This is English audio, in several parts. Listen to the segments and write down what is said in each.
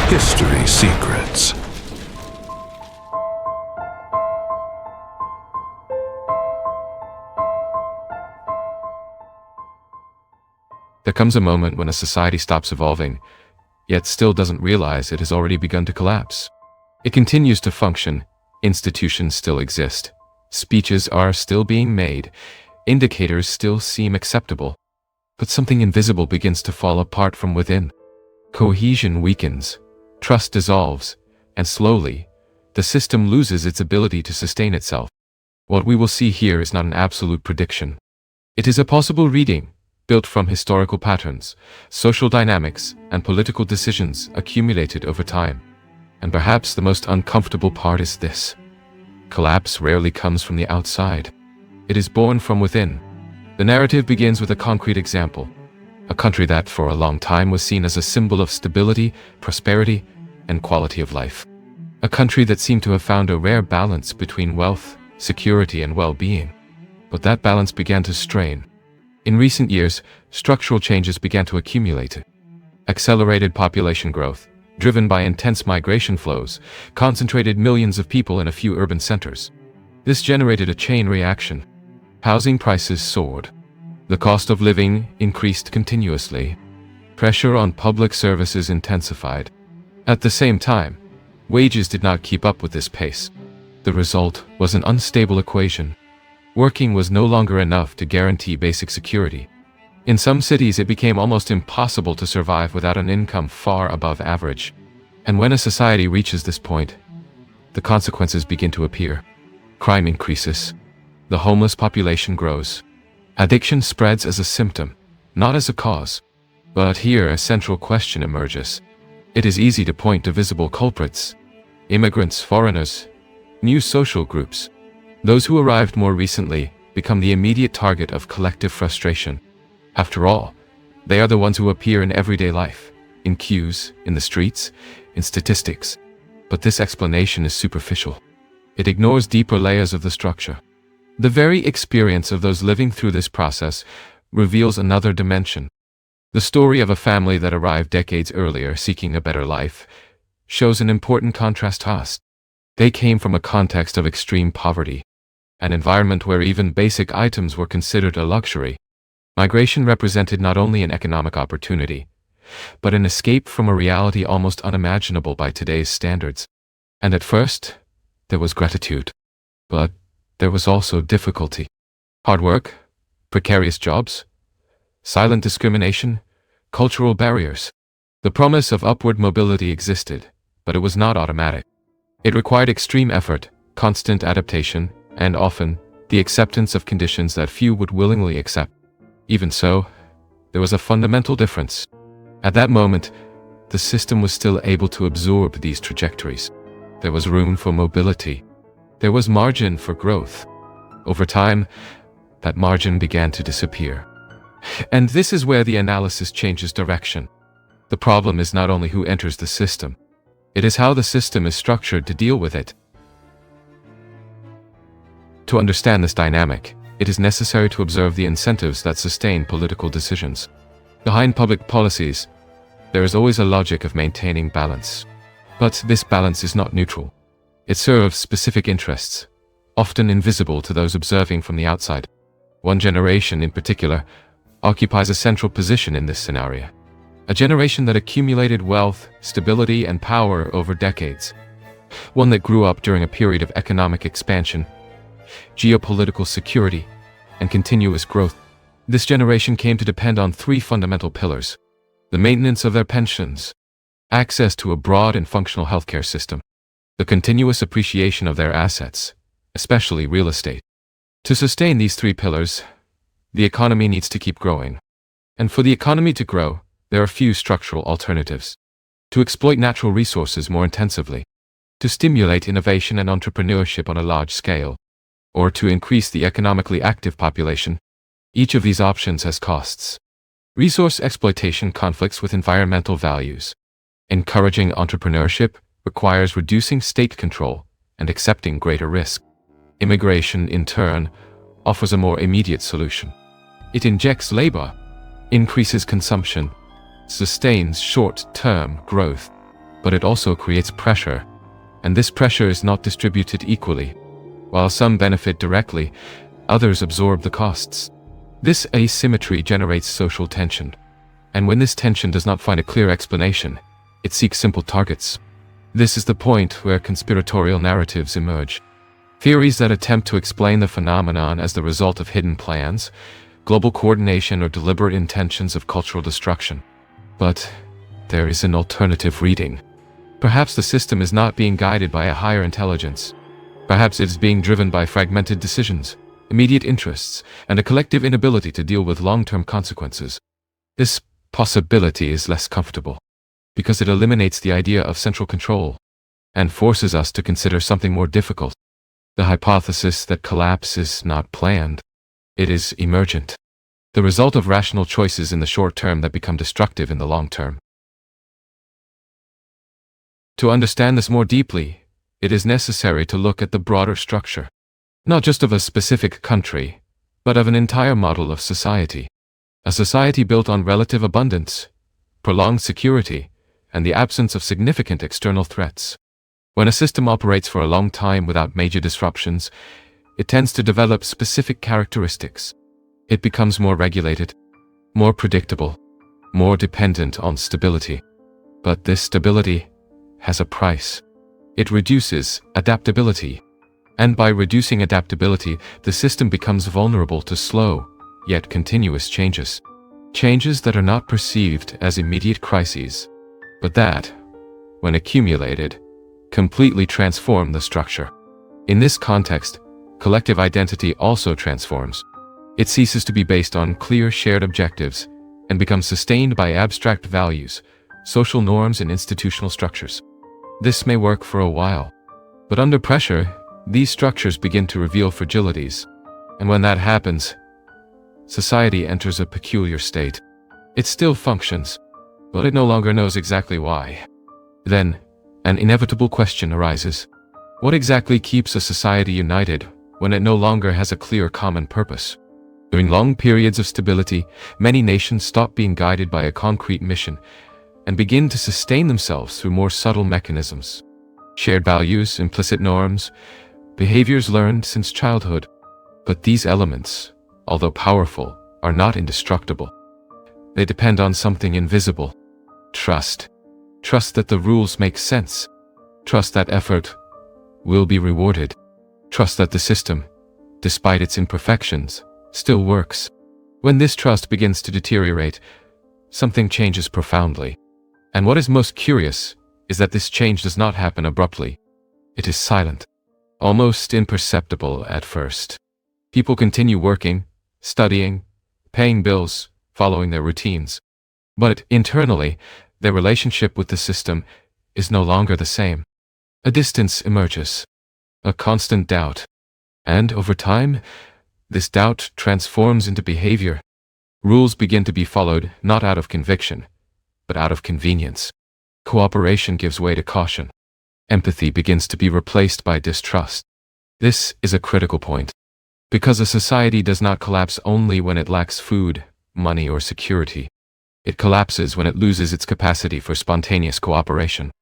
History Secrets. There comes a moment when a society stops evolving, yet still doesn't realize it has already begun to collapse. It continues to function, institutions still exist, speeches are still being made, indicators still seem acceptable, but something invisible begins to fall apart from within. Cohesion weakens, trust dissolves, and slowly, the system loses its ability to sustain itself. What we will see here is not an absolute prediction. It is a possible reading, built from historical patterns, social dynamics, and political decisions accumulated over time. And perhaps the most uncomfortable part is this: collapse rarely comes from the outside. It is born from within. The narrative begins with a concrete example: a country that for a long time was seen as a symbol of stability, prosperity, and quality of life. A country that seemed to have found a rare balance between wealth, security, and well-being. But that balance began to strain. In recent years, structural changes began to accumulate. Accelerated population growth, driven by intense migration flows, concentrated millions of people in a few urban centers. This generated a chain reaction. Housing prices soared. The cost of living increased continuously. Pressure on public services intensified. At the same time, wages did not keep up with this pace. The result was an unstable equation. Working was no longer enough to guarantee basic security. In some cities, it became almost impossible to survive without an income far above average. And when a society reaches this point, the consequences begin to appear. Crime increases. The homeless population grows. Addiction spreads as a symptom, not as a cause. But here a central question emerges. It is easy to point to visible culprits: immigrants, foreigners, new social groups. Those who arrived more recently become the immediate target of collective frustration. After all, they are the ones who appear in everyday life, in queues, in the streets, in statistics. But this explanation is superficial. It ignores deeper layers of the structure. The very experience of those living through this process reveals another dimension. The story of a family that arrived decades earlier seeking a better life shows an important contrast to us. They came from a context of extreme poverty, an environment where even basic items were considered a luxury. Migration represented not only an economic opportunity, but an escape from a reality almost unimaginable by today's standards. And at first, there was gratitude. But there was also difficulty. Hard work, precarious jobs, silent discrimination, cultural barriers. The promise of upward mobility existed, but it was not automatic. It required extreme effort, constant adaptation, and often, the acceptance of conditions that few would willingly accept. Even so, there was a fundamental difference. At that moment, the system was still able to absorb these trajectories. There was room for mobility. There was margin for growth. Over time, that margin began to disappear. And this is where the analysis changes direction. The problem is not only who enters the system, it is how the system is structured to deal with it. To understand this dynamic, it is necessary to observe the incentives that sustain political decisions. Behind public policies, there is always a logic of maintaining balance. But this balance is not neutral. It serves specific interests, often invisible to those observing from the outside. One generation in particular occupies a central position in this scenario. A generation that accumulated wealth, stability, and power over decades. One that grew up during a period of economic expansion, geopolitical security, and continuous growth. This generation came to depend on three fundamental pillars: the maintenance of their pensions, access to a broad and functional healthcare system, the continuous appreciation of their assets, especially real estate. To sustain these three pillars, the economy needs to keep growing. And for the economy to grow, there are few structural alternatives. To exploit natural resources more intensively, to stimulate innovation and entrepreneurship on a large scale, or to increase the economically active population. Each of these options has costs. Resource exploitation conflicts with environmental values. Encouraging entrepreneurship requires reducing state control and accepting greater risk. Immigration, in turn, offers a more immediate solution. It injects labor, increases consumption, sustains short-term growth, but it also creates pressure, and this pressure is not distributed equally. While some benefit directly, others absorb the costs. This asymmetry generates social tension, and when this tension does not find a clear explanation, it seeks simple targets. This is the point where conspiratorial narratives emerge. Theories that attempt to explain the phenomenon as the result of hidden plans, global coordination, or deliberate intentions of cultural destruction. But there is an alternative reading. Perhaps the system is not being guided by a higher intelligence. Perhaps it is being driven by fragmented decisions, immediate interests, and a collective inability to deal with long-term consequences. This possibility is less comfortable, because it eliminates the idea of central control, and forces us to consider something more difficult. The hypothesis that collapse is not planned. It is emergent, the result of rational choices in the short term that become destructive in the long term. To understand this more deeply, it is necessary to look at the broader structure, not just of a specific country, but of an entire model of society. A society built on relative abundance, prolonged security, and the absence of significant external threats. When a system operates for a long time without major disruptions, it tends to develop specific characteristics. It becomes more regulated, more predictable, more dependent on stability. But this stability has a price. It reduces adaptability. And by reducing adaptability, the system becomes vulnerable to slow, yet continuous changes. Changes that are not perceived as immediate crises, but that, when accumulated, completely transform the structure. In this context, collective identity also transforms. It ceases to be based on clear shared objectives and becomes sustained by abstract values, social norms, and institutional structures. This may work for a while, but under pressure, these structures begin to reveal fragilities, and when that happens, society enters a peculiar state. It still functions, but it no longer knows exactly why. Then, an inevitable question arises. What exactly keeps a society united when it no longer has a clear common purpose? During long periods of stability, many nations stop being guided by a concrete mission and begin to sustain themselves through more subtle mechanisms. Shared values, implicit norms, behaviors learned since childhood. But these elements, although powerful, are not indestructible. They depend on something invisible. Trust. Trust that the rules make sense. Trust that effort will be rewarded. Trust that the system, despite its imperfections, still works. When this trust begins to deteriorate, something changes profoundly. And what is most curious is that this change does not happen abruptly. It is silent, almost imperceptible at first. People continue working, studying, paying bills, following their routines. But internally, their relationship with the system is no longer the same. A distance emerges, a constant doubt. And over time, this doubt transforms into behavior. Rules begin to be followed not out of conviction, but out of convenience. Cooperation gives way to caution. Empathy begins to be replaced by distrust. This is a critical point, because a society does not collapse only when it lacks food, money, or security. It collapses when it loses its capacity for spontaneous cooperation.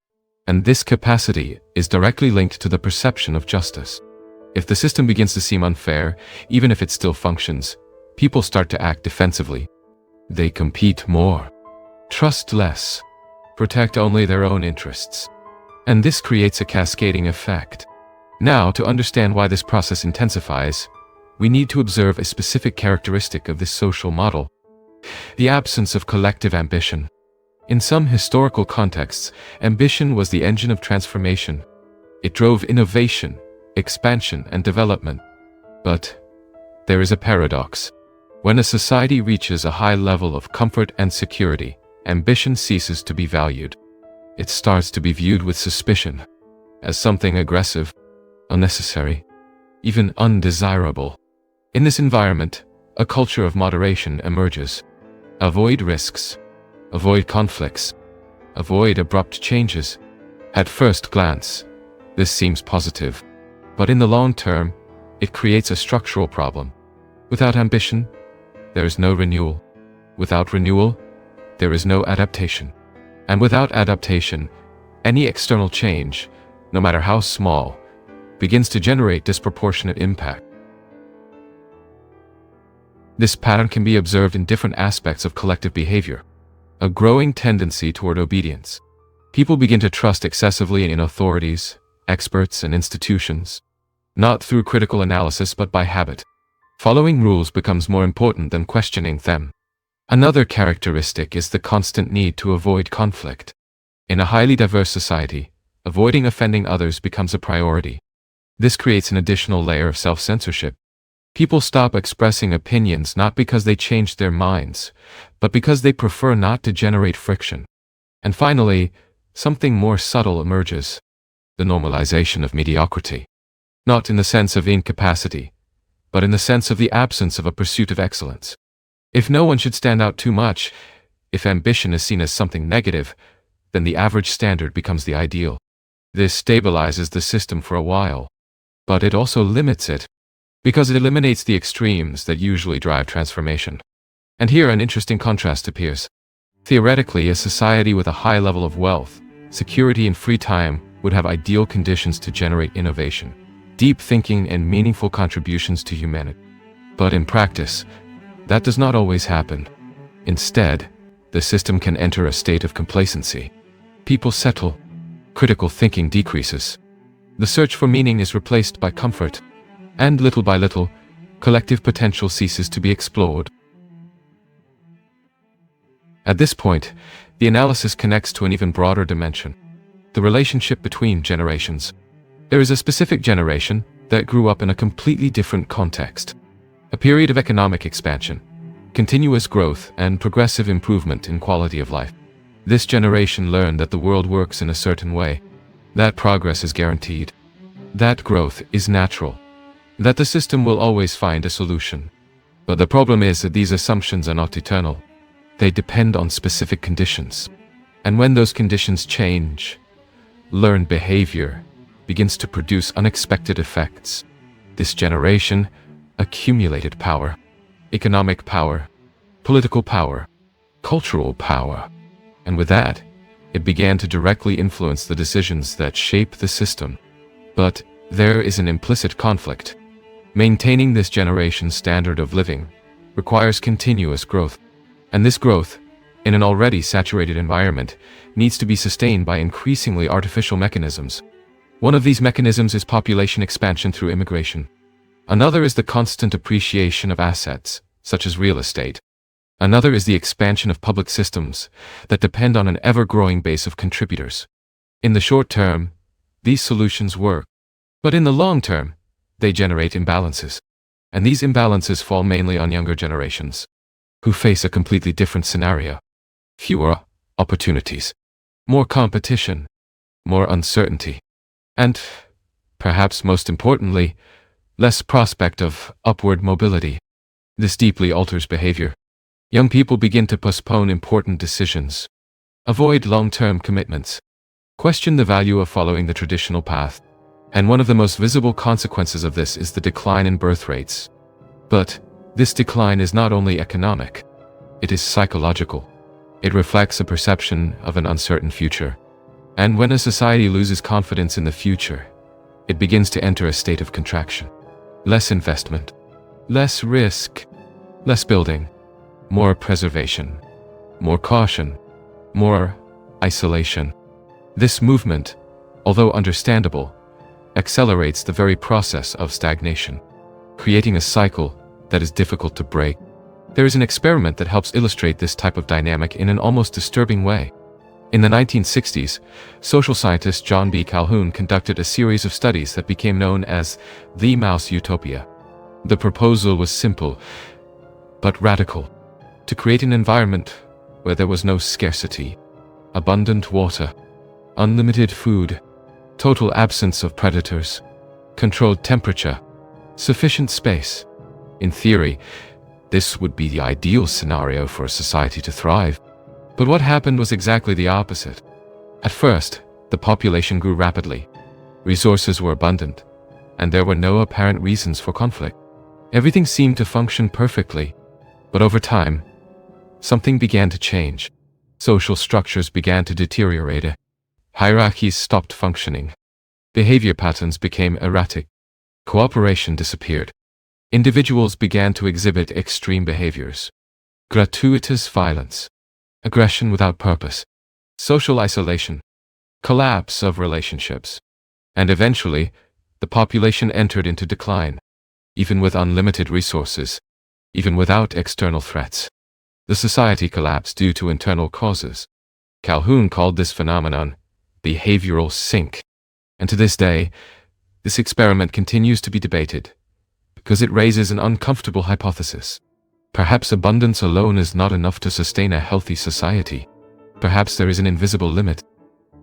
And this capacity is directly linked to the perception of justice. If the system begins to seem unfair, even if it still functions, people start to act defensively. They compete more, trust less, protect only their own interests. And this creates a cascading effect. Now, to understand why this process intensifies, we need to observe a specific characteristic of this social model: the absence of collective ambition. In some historical contexts, ambition was the engine of transformation. It drove innovation, expansion, and development. But there is a paradox. When a society reaches a high level of comfort and security, ambition ceases to be valued. It starts to be viewed with suspicion, as something aggressive, unnecessary, even undesirable. In this environment, a culture of moderation emerges. Avoid risks, avoid conflicts, avoid abrupt changes. At first glance, this seems positive, but in the long term, it creates a structural problem. Without ambition, there is no renewal. Without renewal, there is no adaptation. And without adaptation, Any external change, no matter how small, begins to generate disproportionate impact. This pattern can be observed in different aspects of collective behavior. A growing tendency toward obedience. People begin to trust excessively in authorities, experts, and institutions, not through critical analysis but by habit. Following rules becomes more important than questioning them. Another characteristic is the constant need to avoid conflict. In a highly diverse society, avoiding offending others becomes a priority. This creates an additional layer of self-censorship. People stop expressing opinions not because they changed their minds, but because they prefer not to generate friction. And finally, something more subtle emerges. The normalization of mediocrity. Not in the sense of incapacity, but in the sense of the absence of a pursuit of excellence. If no one should stand out too much, if ambition is seen as something negative, then the average standard becomes the ideal. This stabilizes the system for a while, but it also limits it, because it eliminates the extremes that usually drive transformation. And here an interesting contrast appears. Theoretically, a society with a high level of wealth, security, and free time would have ideal conditions to generate innovation, deep thinking, and meaningful contributions to humanity. But in practice, that does not always happen. Instead, the system can enter a state of complacency. People settle. Critical thinking decreases. The search for meaning is replaced by comfort. And little by little, collective potential ceases to be explored. At this point, the analysis connects to an even broader dimension. The relationship between generations. There is a specific generation that grew up in a completely different context. A period of economic expansion, continuous growth, and progressive improvement in quality of life. This generation learned that the world works in a certain way, that progress is guaranteed, that growth is natural, that the system will always find a solution. But the problem is that these assumptions are not eternal. They depend on specific conditions. And when those conditions change, learned behavior begins to produce unexpected effects. This generation accumulated power, economic power, political power, cultural power. And with that, it began to directly influence the decisions that shape the system. But there is an implicit conflict. Maintaining this generation's standard of living requires continuous growth. And this growth, in an already saturated environment, needs to be sustained by increasingly artificial mechanisms. One of these mechanisms is population expansion through immigration. Another is the constant appreciation of assets, such as real estate. Another is the expansion of public systems that depend on an ever-growing base of contributors. In the short term, these solutions work. But in the long term, they generate imbalances. And these imbalances fall mainly on younger generations, who face a completely different scenario. Fewer opportunities, more competition, more uncertainty, and, perhaps most importantly, less prospect of upward mobility. This deeply alters behavior. Young people begin to postpone important decisions, avoid long-term commitments, question the value of following the traditional path. And one of the most visible consequences of this is the decline in birth rates. But this decline is not only economic, it is psychological. It reflects a perception of an uncertain future. And when a society loses confidence in the future, it begins to enter a state of contraction. Less investment, less risk, less building, more preservation, more caution, more isolation. This movement, although understandable, accelerates the very process of stagnation, creating a cycle that is difficult to break. There is an experiment that helps illustrate this type of dynamic in an almost disturbing way. In the 1960s, social scientist John B. Calhoun conducted a series of studies that became known as the Mouse Utopia. The proposal was simple, but radical: to create an environment where there was no scarcity, abundant water, unlimited food, total absence of predators, controlled temperature, sufficient space. In theory, this would be the ideal scenario for a society to thrive. But what happened was exactly the opposite. At first, the population grew rapidly. Resources were abundant, and there were no apparent reasons for conflict. Everything seemed to function perfectly. But over time, something began to change. Social structures began to deteriorate. Hierarchies stopped functioning. Behavior patterns became erratic. Cooperation disappeared. Individuals began to exhibit extreme behaviors. Gratuitous violence. Aggression without purpose. Social isolation. Collapse of relationships. And eventually, the population entered into decline. Even with unlimited resources. Even without external threats. The society collapsed due to internal causes. Calhoun called this phenomenon behavioral sink. And to this day, this experiment continues to be debated, because it raises an uncomfortable hypothesis. Perhaps abundance alone is not enough to sustain a healthy society. Perhaps there is an invisible limit,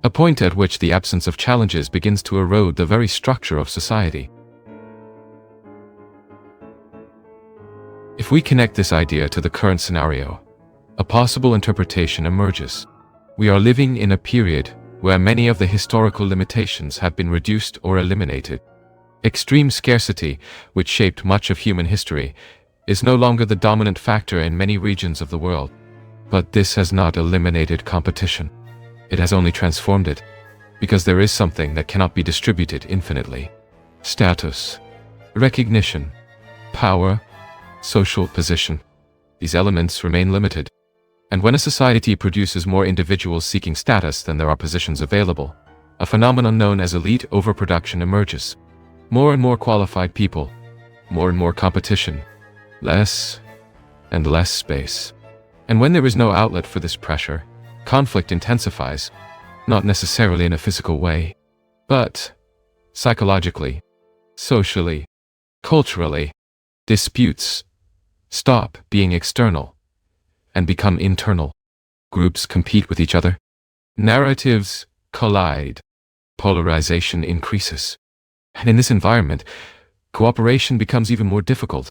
a point at which the absence of challenges begins to erode the very structure of society. If we connect this idea to the current scenario, a possible interpretation emerges. We are living in a period where many of the historical limitations have been reduced or eliminated. Extreme scarcity, which shaped much of human history, is no longer the dominant factor in many regions of the world. But this has not eliminated competition. It has only transformed it, because there is something that cannot be distributed infinitely. Status, recognition, power, social position. These elements remain limited. And when a society produces more individuals seeking status than there are positions available, a phenomenon known as elite overproduction emerges. More and more qualified people, more and more competition, less and less space. And when there is no outlet for this pressure, conflict intensifies, not necessarily in a physical way, but psychologically, socially, culturally. Disputes stop being external and become internal. Groups compete with each other. Narratives collide. Polarization increases. And in this environment, cooperation becomes even more difficult.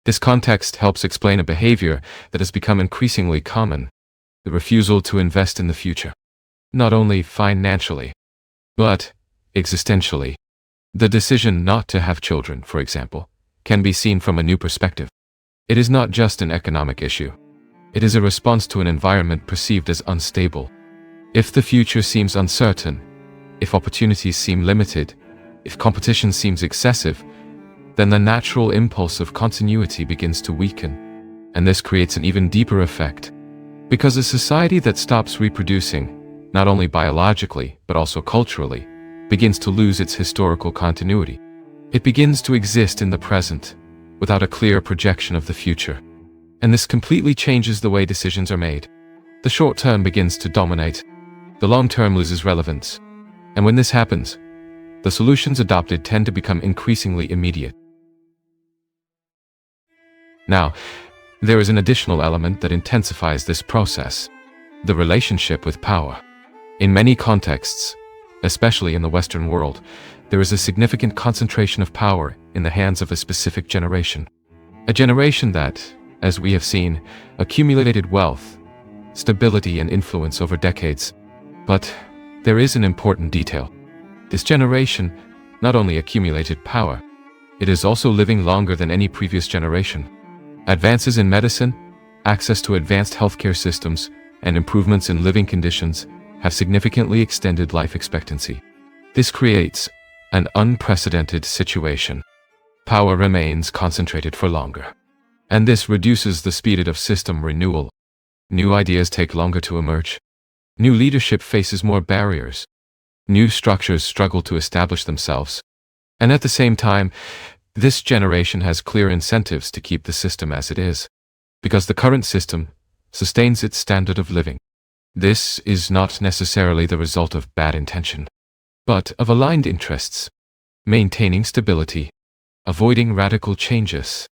This context helps explain a behavior that has become increasingly common: the refusal to invest in the future. Not only financially, but existentially. The decision not to have children, for example, can be seen from a new perspective. It is not just an economic issue. It is a response to an environment perceived as unstable. If the future seems uncertain, if opportunities seem limited, if competition seems excessive, then the natural impulse of continuity begins to weaken. And this creates an even deeper effect. Because a society that stops reproducing, not only biologically, but also culturally, begins to lose its historical continuity. It begins to exist in the present, without a clear projection of the future. And this completely changes the way decisions are made. The short term begins to dominate. The long term loses relevance. And when this happens, the solutions adopted tend to become increasingly immediate. Now, there is an additional element that intensifies this process: the relationship with power. In many contexts, especially in the Western world, there is a significant concentration of power in the hands of a specific generation. A generation that, as we have seen, accumulated wealth, stability, and influence over decades. But there is an important detail. This generation not only accumulated power, it is also living longer than any previous generation. Advances in medicine, access to advanced healthcare systems, and improvements in living conditions have significantly extended life expectancy. This creates an unprecedented situation. Power remains concentrated for longer. And this reduces the speed of system renewal. New ideas take longer to emerge. New leadership faces more barriers. New structures struggle to establish themselves. And at the same time, this generation has clear incentives to keep the system as it is, because the current system sustains its standard of living. This is not necessarily the result of bad intention, but of aligned interests, maintaining stability, avoiding radical changes,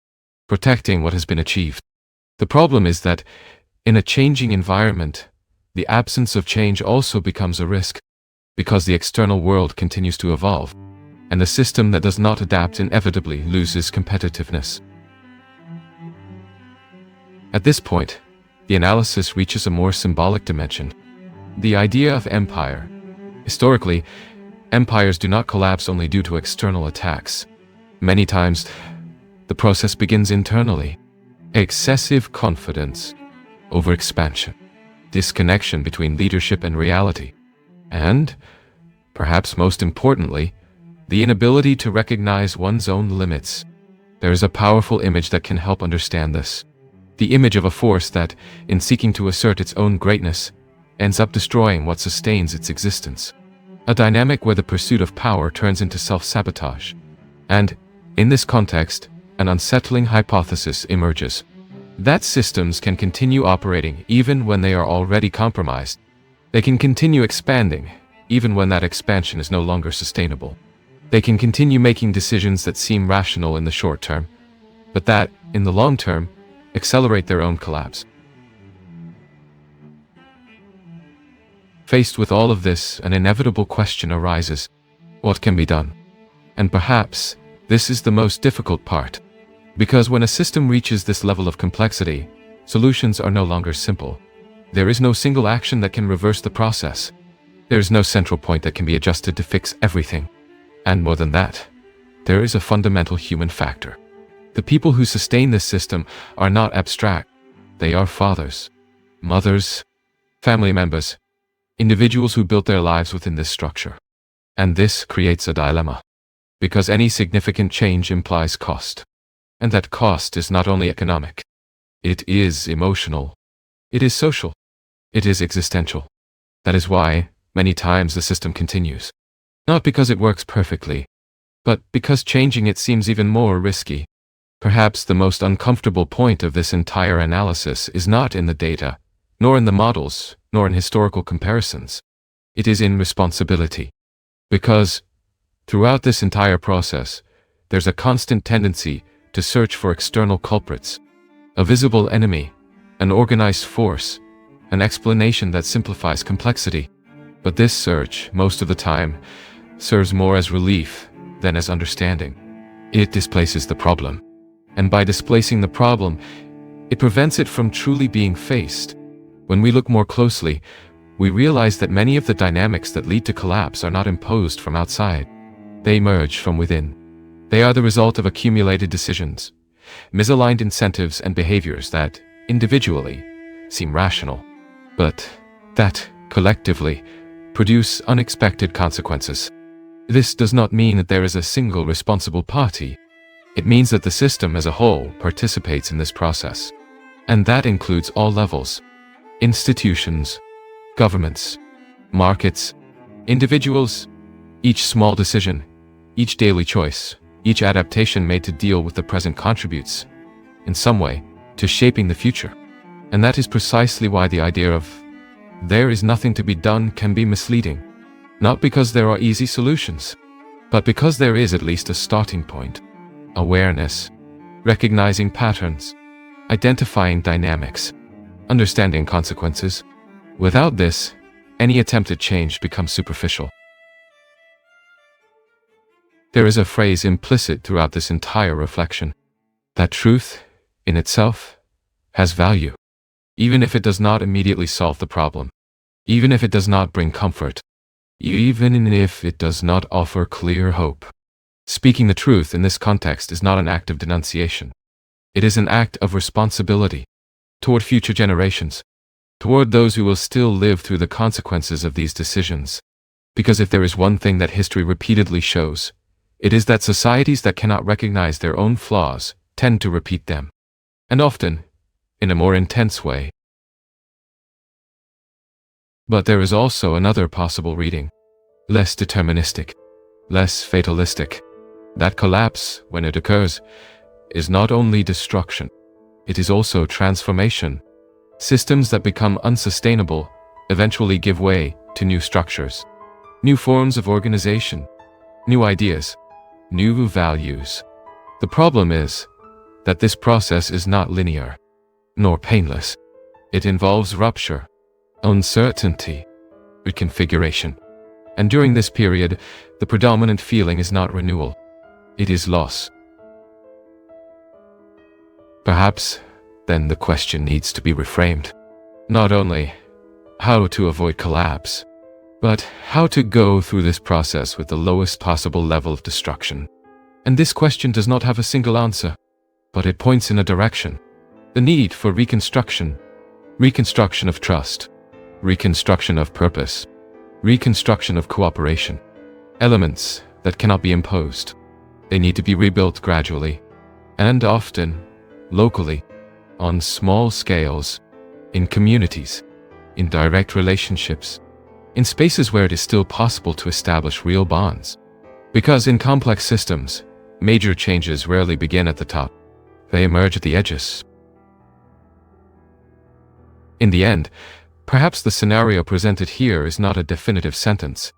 protecting what has been achieved. The problem is that, in a changing environment, the absence of change also becomes a risk, because the external world continues to evolve, and the system that does not adapt inevitably loses competitiveness. At this point, the analysis reaches a more symbolic dimension: the idea of empire. Historically, empires do not collapse only due to external attacks. Many times, the process begins internally. Excessive confidence, overexpansion, disconnection between leadership and reality, and, perhaps most importantly, the inability to recognize one's own limits. There is a powerful image that can help understand this. The image of a force that, in seeking to assert its own greatness, ends up destroying what sustains its existence. A dynamic where the pursuit of power turns into self-sabotage. And, in this context, an unsettling hypothesis emerges. That systems can continue operating even when they are already compromised. They can continue expanding, even when that expansion is no longer sustainable. They can continue making decisions that seem rational in the short term, but that, in the long term, accelerate their own collapse. Faced with all of this, an inevitable question arises: what can be done? And perhaps, this is the most difficult part. Because when a system reaches this level of complexity, solutions are no longer simple. There is no single action that can reverse the process. There is no central point that can be adjusted to fix everything. And more than that, there is a fundamental human factor. The people who sustain this system are not abstract. They are fathers, mothers, family members, individuals who built their lives within this structure. And this creates a dilemma. Because any significant change implies cost. And that cost is not only economic. It is emotional. It is social. It is existential. That is why, many times the system continues. Not because it works perfectly, but because changing it seems even more risky. Perhaps the most uncomfortable point of this entire analysis is not in the data, nor in the models, nor in historical comparisons. It is in responsibility. Because, throughout this entire process, there's a constant tendency to search for external culprits, a visible enemy, an organized force, an explanation that simplifies complexity. But this search, most of the time, serves more as relief than as understanding. It displaces the problem. And by displacing the problem, it prevents it from truly being faced. When we look more closely, we realize that many of the dynamics that lead to collapse are not imposed from outside. They emerge from within. They are the result of accumulated decisions, misaligned incentives and behaviors that, individually, seem rational, but that, collectively, produce unexpected consequences. This does not mean that there is a single responsible party. It means that the system as a whole participates in this process. And that includes all levels: institutions, governments, markets, individuals. Each small decision, each daily choice, each adaptation made to deal with the present contributes, in some way, to shaping the future. And that is precisely why the idea of "there is nothing to be done" can be misleading. Not because there are easy solutions, but because there is at least a starting point. Awareness, recognizing patterns, identifying dynamics, understanding consequences. Without this, any attempt at change becomes superficial. There is a phrase implicit throughout this entire reflection: that truth, in itself, has value, even if it does not immediately solve the problem, even if it does not bring comfort, even if it does not offer clear hope. Speaking the truth in this context is not an act of denunciation. It is an act of responsibility toward future generations, toward those who will still live through the consequences of these decisions. Because if there is one thing that history repeatedly shows, it is that societies that cannot recognize their own flaws tend to repeat them, and often, in a more intense way. But there is also another possible reading, less deterministic, less fatalistic. That collapse, when it occurs, is not only destruction, it is also transformation. Systems that become unsustainable eventually give way to new structures, new forms of organization, new ideas, new values. The problem is that this process is not linear, nor painless. It involves rupture, uncertainty, reconfiguration. And during this period, the predominant feeling is not renewal. It is loss. Perhaps, then the question needs to be reframed. Not only how to avoid collapse, but how to go through this process with the lowest possible level of destruction. And this question does not have a single answer, but it points in a direction: the need for reconstruction of trust, reconstruction of purpose, reconstruction of cooperation. Elements that cannot be imposed. They need to be rebuilt gradually, and often, locally, on small scales, in communities, in direct relationships, in spaces where it is still possible to establish real bonds. Because in complex systems, major changes rarely begin at the top. They emerge at the edges. In the end, perhaps the scenario presented here is not a definitive sentence,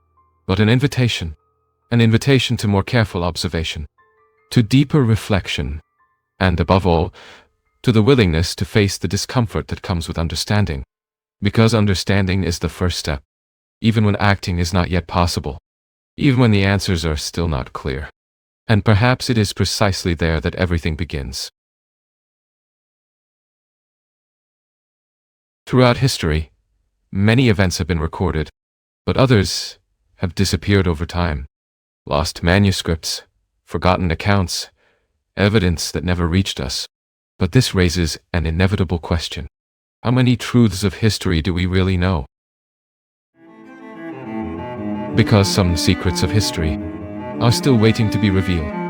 but an invitation to more careful observation, to deeper reflection, and above all, to the willingness to face the discomfort that comes with understanding. Because understanding is the first step, even when acting is not yet possible, even when the answers are still not clear. And perhaps it is precisely there that everything begins. Throughout history, many events have been recorded, but others have disappeared over time. Lost manuscripts, forgotten accounts, evidence that never reached us. But this raises an inevitable question. How many truths of history do we really know? Because some secrets of history are still waiting to be revealed.